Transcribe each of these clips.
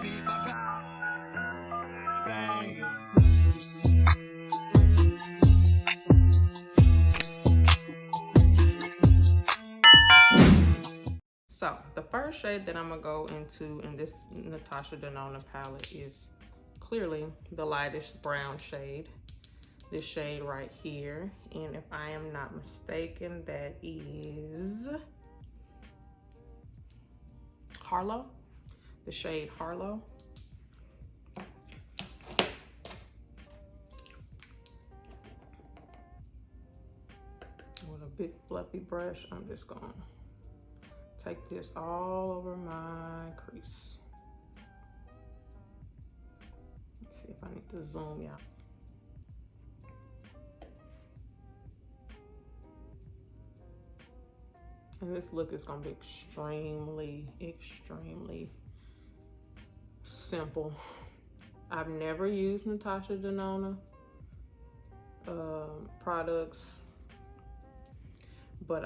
So the first shade that I'm gonna go into in this Natasha Denona palette is clearly the lightest brown shade. This shade right here, and if I am not mistaken, that is Harlow, the shade Harlow. With a big fluffy brush, I'm just gonna take this all over my crease. Let's see if I need to zoom out. And this look is gonna be extremely, extremely simple. I've never used Natasha Denona products, but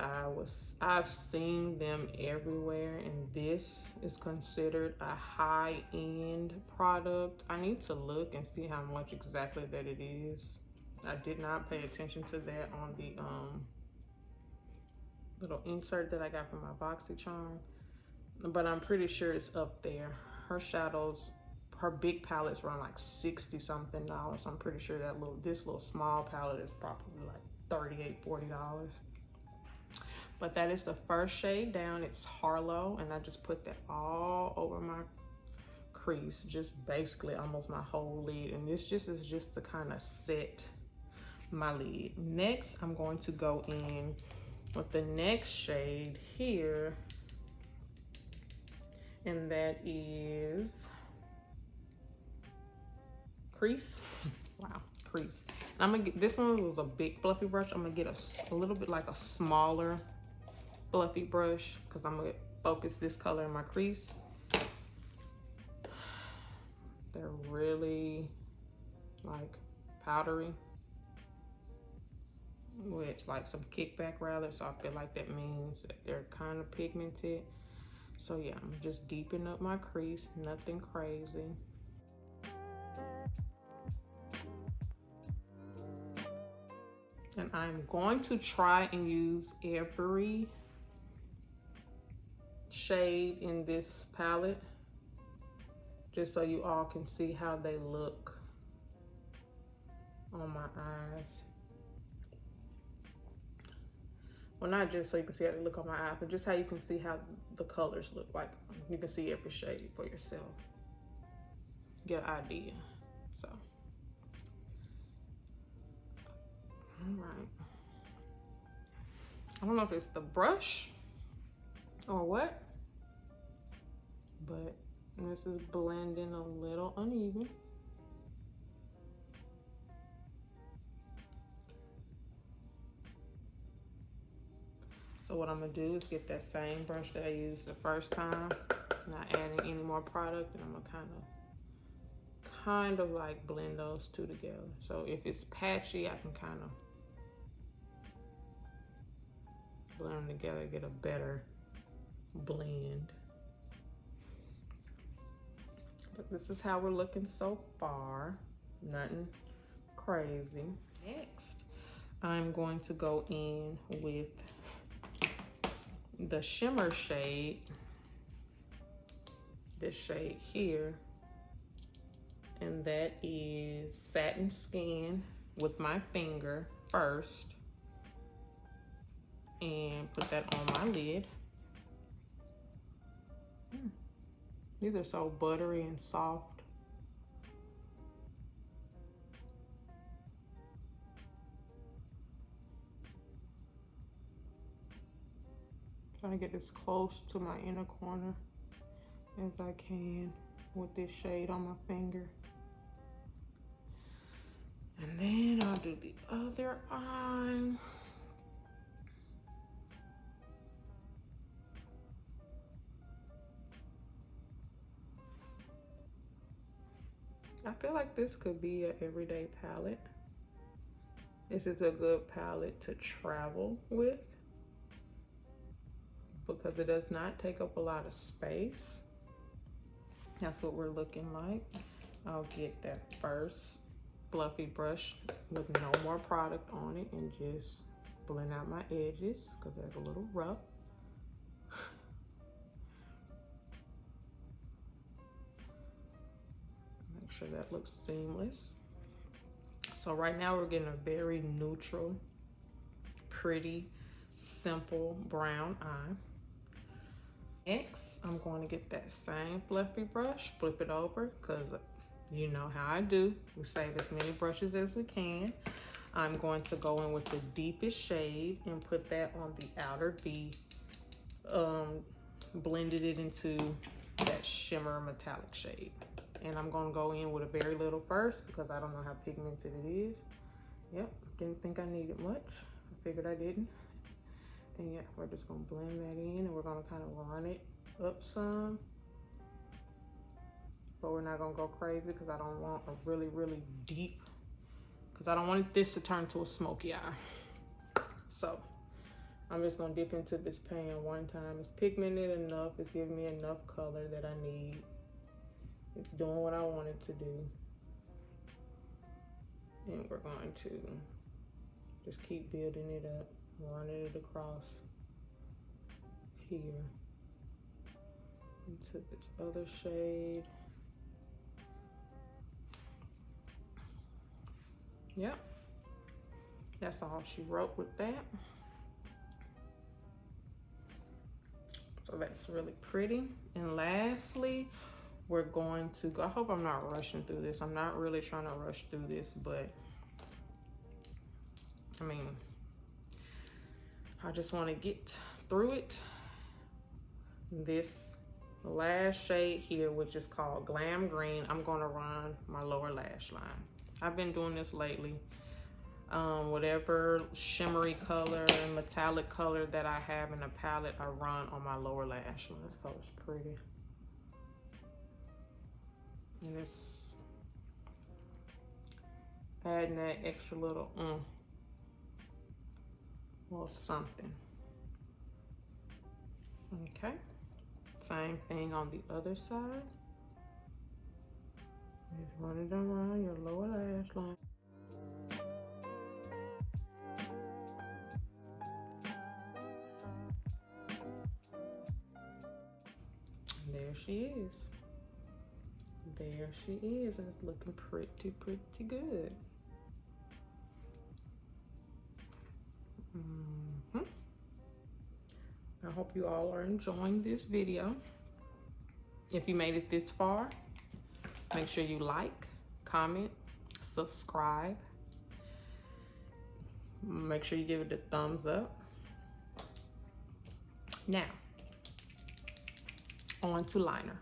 I've seen them everywhere, and this is considered a high-end product. I need to look and see how much exactly that it is. I did not pay attention to that on the little insert that I got from my Boxycharm, but I'm pretty sure it's up there. Her shadows, her big palettes run like $60 something. I'm pretty sure that this little small palette is probably like $38, $40. But that is the first shade down. It's Harlow, and I just put that all over my crease, just basically almost my whole lid. And this is just to kind of set my lid. Next, I'm going to go in with the next shade here, and that is Crease. Wow, Crease. And I'm gonna get, this one was a big fluffy brush. I'm gonna get a little bit like a smaller fluffy brush, because I'm gonna focus this color in my crease. They're really like powdery with like some kickback rather, so I feel like that means that they're kind of pigmented. So yeah, I'm just deepening up my crease, nothing crazy. And I'm going to try and use every shade in this palette, just so you all can see how they look on my eyes. Well, not just so you can see how they look on my eyes, but just how you can see how the colors look like. You can see every shade for yourself. Get an idea. So, all right. I don't know if it's the brush or what, but this is blending a little uneven. So what I'm gonna do is get that same brush that I used the first time, not adding any more product, and I'm gonna kind of like blend those two together. So if it's patchy, I can kind of blend them together, get a better blend. But this is how we're looking so far. Nothing crazy. Next, I'm going to go in with the shimmer shade, this shade here, and that is Satin Skin, with my finger first, and put that on my lid. These are so buttery and soft. Trying to get as close to my inner corner as I can with this shade on my finger. And then I'll do the other eye. I feel like this could be an everyday palette. This is a good palette to travel with because it does not take up a lot of space. That's what we're looking like. I'll get that first fluffy brush with no more product on it and just blend out my edges because they're a little rough. Make sure that looks seamless. So right now we're getting a very neutral, pretty, simple brown eye. Next, I'm going to get that same fluffy brush, flip it over, because you know how I do. We save as many brushes as we can. I'm going to go in with the deepest shade and put that on the outer V. Blended it into that shimmer metallic shade. And I'm going to go in with a very little first because I don't know how pigmented it is. Yep, didn't think I needed much. I figured I didn't. And yeah, we're just gonna blend that in and we're gonna kind of run it up some. But we're not gonna go crazy because I don't want a really, really deep, because I don't want this to turn to a smoky eye. So I'm just gonna dip into this pan one time. It's pigmented enough, it's giving me enough color that I need. It's doing what I want it to do. And we're going to just keep building it up, running it across here into this other shade. Yep, that's all she wrote with that. So that's really pretty. And lastly, we're going to go, I hope I'm not rushing through this. I'm not really trying to rush through this, but I mean, I just want to get through it. This last shade here, which is called Glam Green, I'm going to run my lower lash line. I've been doing this lately. Whatever shimmery color and metallic color that I have in the palette, I run on my lower lash line. This color's pretty. And it's adding that extra little something. Okay, same thing on the other side. Just run it around your lower lash line. There she is. There she is, and it's looking pretty, pretty good. I hope you all are enjoying this video. If you made it this far, make sure you like, comment, subscribe. Make sure you give it a thumbs up. Now, on to liner.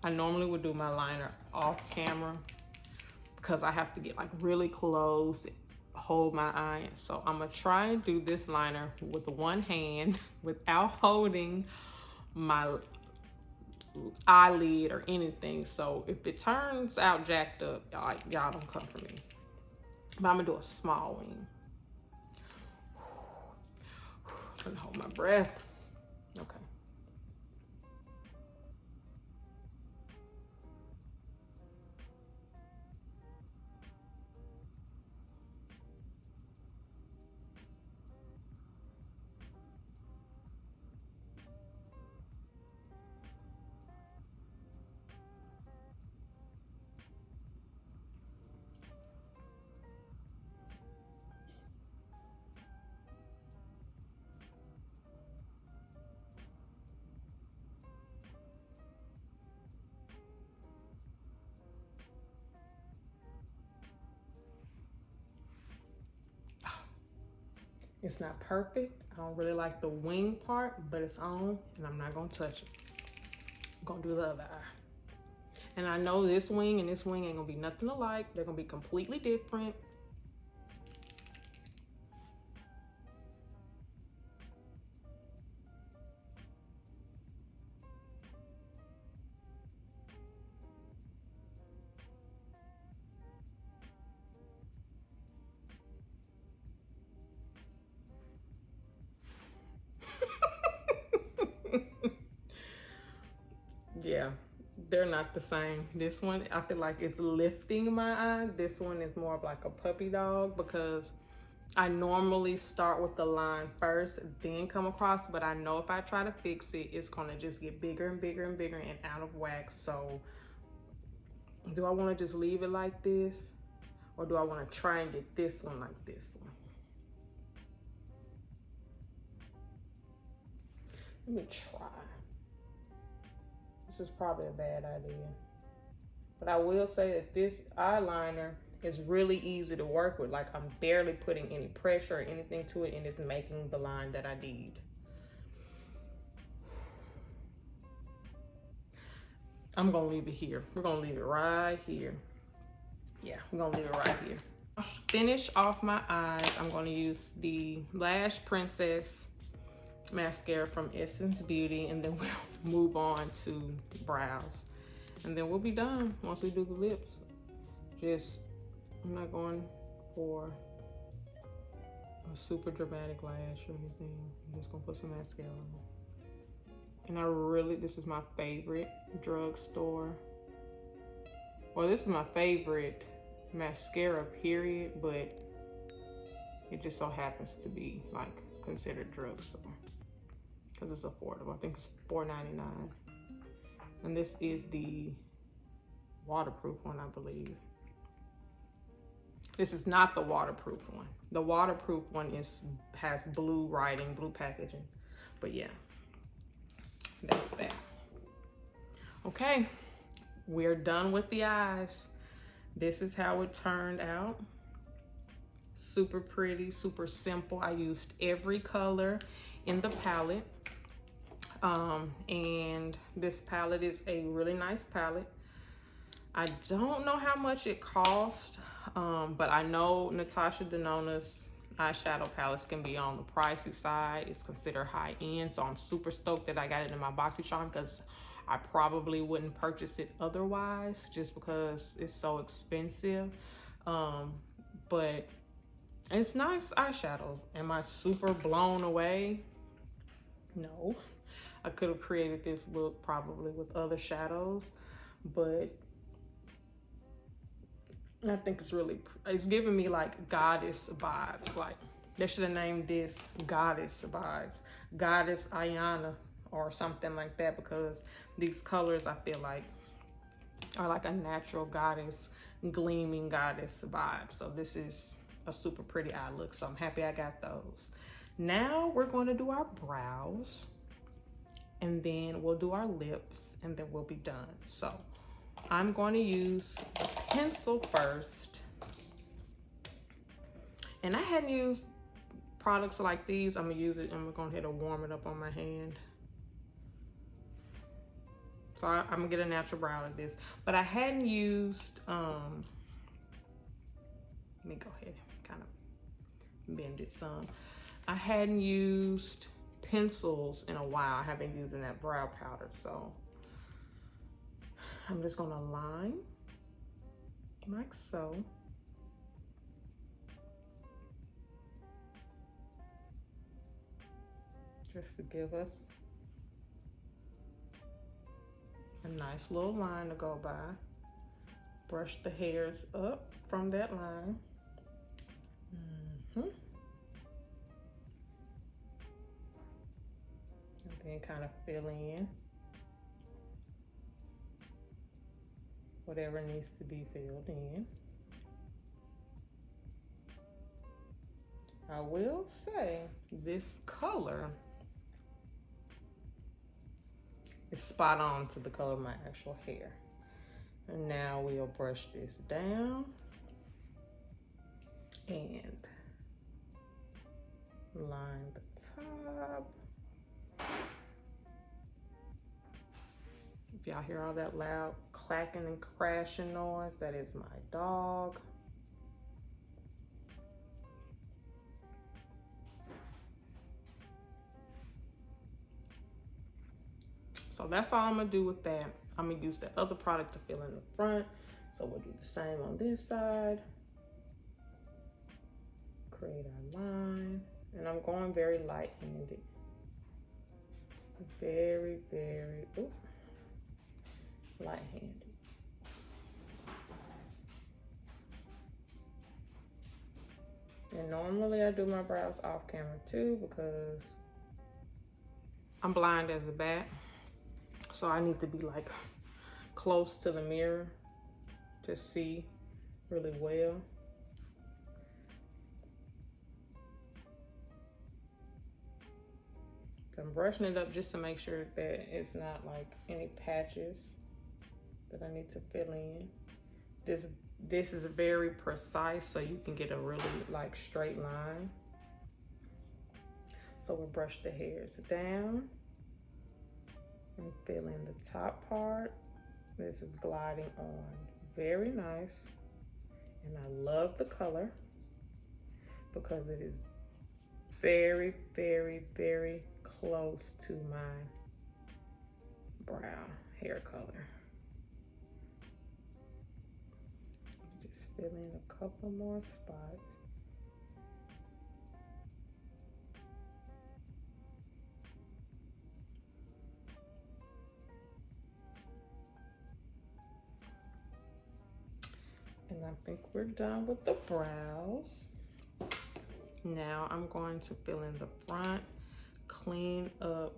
I normally would do my liner off camera because I have to get like really close, hold my eye. So I'm gonna try and do this liner with one hand without holding my eyelid or anything. So if it turns out jacked up, y'all don't come for me. But I'm gonna do a small wing. I'm gonna hold my breath. Okay. It's not perfect. I don't really like the wing part, but it's on and I'm not gonna touch it. I'm gonna do the other eye. And I know this wing and this wing ain't gonna be nothing alike. They're gonna be completely different. they're not the same. This one, I feel like it's lifting my eye. This one is more of like a puppy dog because I normally start with the line first, then come across, but I know if I try to fix it, it's gonna just get bigger and bigger and bigger and out of whack. So do I wanna just leave it like this? Or do I wanna try and get this one like this one? Let me try. This is probably a bad idea. But I will say that this eyeliner is really easy to work with. Like, I'm barely putting any pressure or anything to it, and it's making the line that I need. I'm gonna leave it here. We're gonna leave it right here. Yeah, we're gonna leave it right here. I'll finish off my eyes. I'm gonna use the Lash Princess mascara from Essence Beauty, and then we'll move on to brows. And then we'll be done once we do the lips. I'm not going for a super dramatic lash or anything. I'm just gonna put some mascara on. And this is my favorite drugstore. Well, this is my favorite mascara, period, but it just so happens to be like considered drugstore because it's affordable. I think it's $4.99. And this is the waterproof one, I believe. This is not the waterproof one. The waterproof one has blue writing, blue packaging. But yeah, that's that. Okay, we're done with the eyes. This is how it turned out. Super pretty, super simple. I used every color in the palette. And this palette is a really nice palette. I don't know how much it cost, but I know Natasha Denona's eyeshadow palettes can be on the pricey side. It's considered high end, so I'm super stoked that I got it in my Boxycharm because I probably wouldn't purchase it otherwise just because it's so expensive. But it's nice eyeshadows. Am I super blown away? No. I could have created this look probably with other shadows, but I think it's giving me like goddess vibes. Like, they should have named this Goddess Vibes, Goddess Ayana or something like that, because these colors I feel like are like a natural goddess, gleaming goddess vibe. So this is a super pretty eye look, so I'm happy I got those. Now we're going to do our brows, and then we'll do our lips, and then we'll be done. So I'm going to use a pencil first. And I hadn't used products like these. I'm gonna use it and we're going to warm it up on my hand. So I'm gonna get a natural brow like this. But I hadn't used, let me go ahead and kind of bend it some. I hadn't used pencils in a while. I haven't been using that brow powder, so I'm just gonna line like so. Just to give us a nice little line to go by. Brush the hairs up from that line. And then kind of fill in whatever needs to be filled in. I will say this color is spot on to the color of my actual hair. And now we'll brush this down and line the top. If y'all hear all that loud clacking and crashing noise, that is my dog. So that's all I'm gonna do with that. I'm gonna use that other product to fill in the front. So we'll do the same on this side. Create our line. And I'm going very light-handed. Very, very, ooh. light-handed. And normally I do my brows off camera too because I'm blind as a bat. So I need to be like close to the mirror to see really well. So I'm brushing it up just to make sure that it's not like any patches that I need to fill in. This is very precise, so you can get a really like straight line. So we'll brush the hairs down and fill in the top part. This is gliding on very nice. And I love the color because it is very, very, very close to my brow hair color. Just fill in a couple more spots. And I think we're done with the brows. Now I'm going to fill in the front, clean up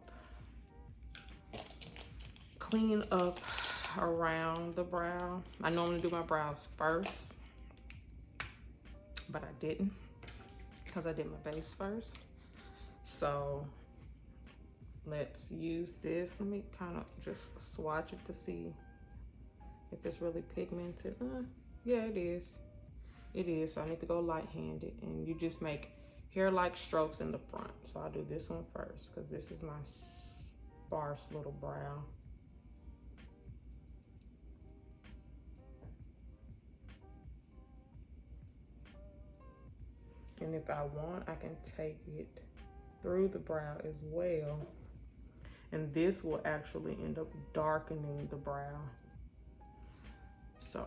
around the brow. I normally do my brows first, but I didn't because I did my base first. So let's use this. Let me kind of just swatch it to see if it's really pigmented. Yeah, it is. It is. So I need to go light-handed, and you just make hair-like strokes in the front. So I'll do this one first because this is my sparse little brow. And if I want, I can take it through the brow as well. And this will actually end up darkening the brow. So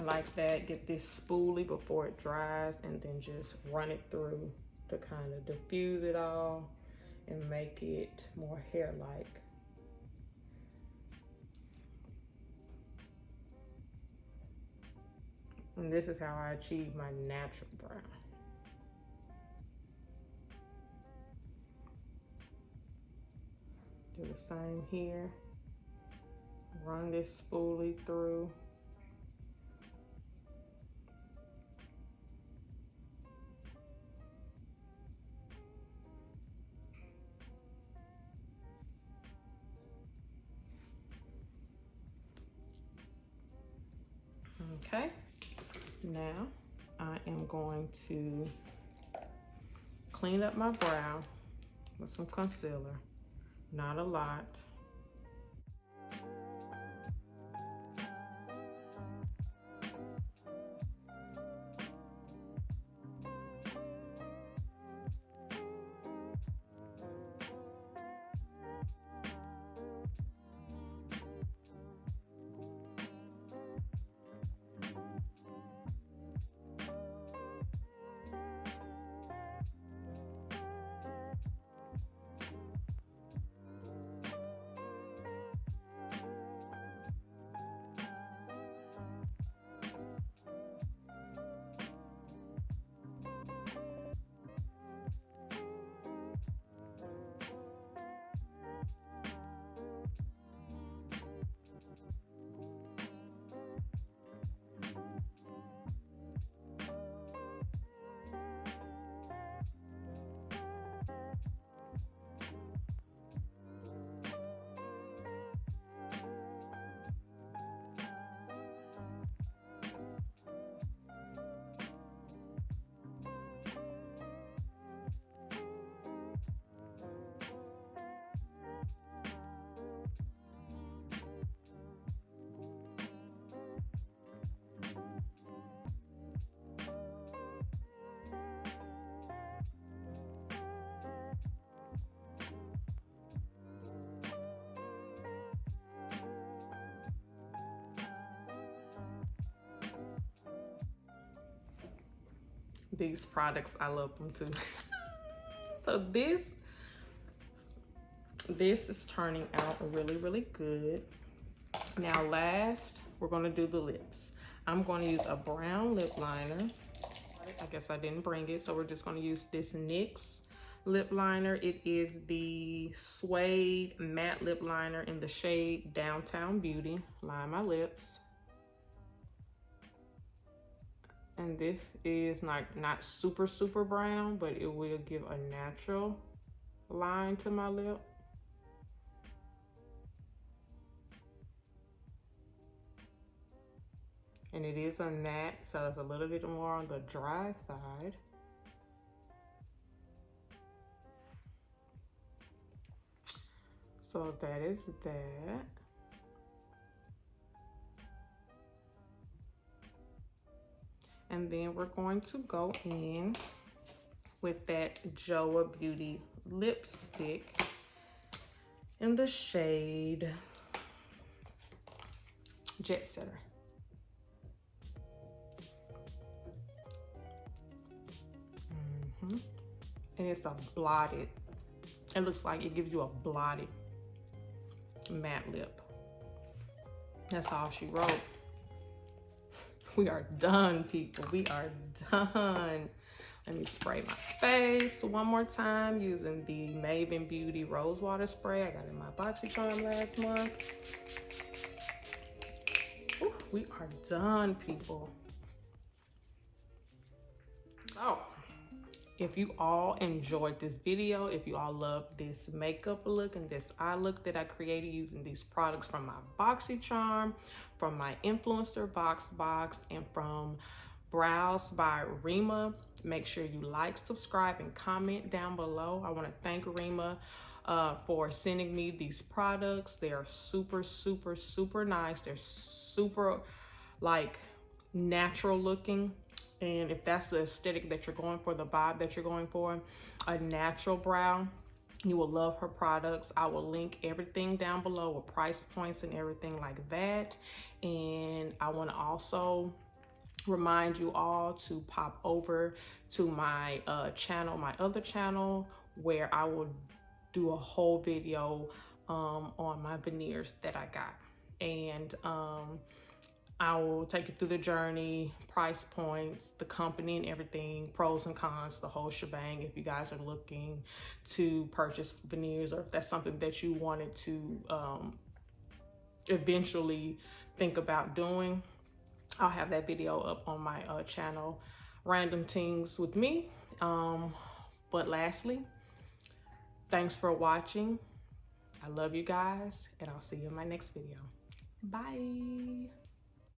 like that, get this spoolie before it dries, and then just run it through to kind of diffuse it all and make it more hair-like. And this is how I achieve my natural brow. Do the same here. Run this spoolie through. Okay, now I am going to clean up my brow with some concealer, not a lot. These products, I love them too. So this is turning out really, really good. Now last, we're gonna do the lips. I'm gonna use a brown lip liner. I guess I didn't bring it, so we're just gonna use this NYX lip liner. It is the Suede Matte Lip Liner in the shade Downtown Beauty. Line my lips. And this is not super, super brown, but it will give a natural line to my lip. And it is a matte, so it's a little bit more on the dry side. So that is that. And then we're going to go in with that Joah Beauty lipstick in the shade Jet Setter. And it's a blotted, it looks like it gives you a blotted matte lip. That's all she wrote. We are done, people. We are done. Let me spray my face one more time using the Maven Beauty Rose Water Spray. I got it in my Boxycharm last month. Ooh, we are done, people. Oh, if you all enjoyed this video, if you all love this makeup look and this eye look that I created using these products from my Boxycharm, from my Influencer box, and from Brows by Remma, make sure you like, subscribe, and comment down below. I want to thank Remma for sending me these products. They are super, super, super nice. They're super like natural looking. And if that's the aesthetic that you're going for, the vibe that you're going for, a natural brow, you will love her products. I will link everything down below with price points and everything like that. And I want to also remind you all to pop over to my channel, my other channel, where I will do a whole video on my veneers that I got. And I will take you through the journey, price points, the company and everything, pros and cons, the whole shebang. If you guys are looking to purchase veneers, or if that's something that you wanted to eventually think about doing, I'll have that video up on my channel, Random Things with me. But lastly, thanks for watching. I love you guys, and I'll see you in my next video. Bye.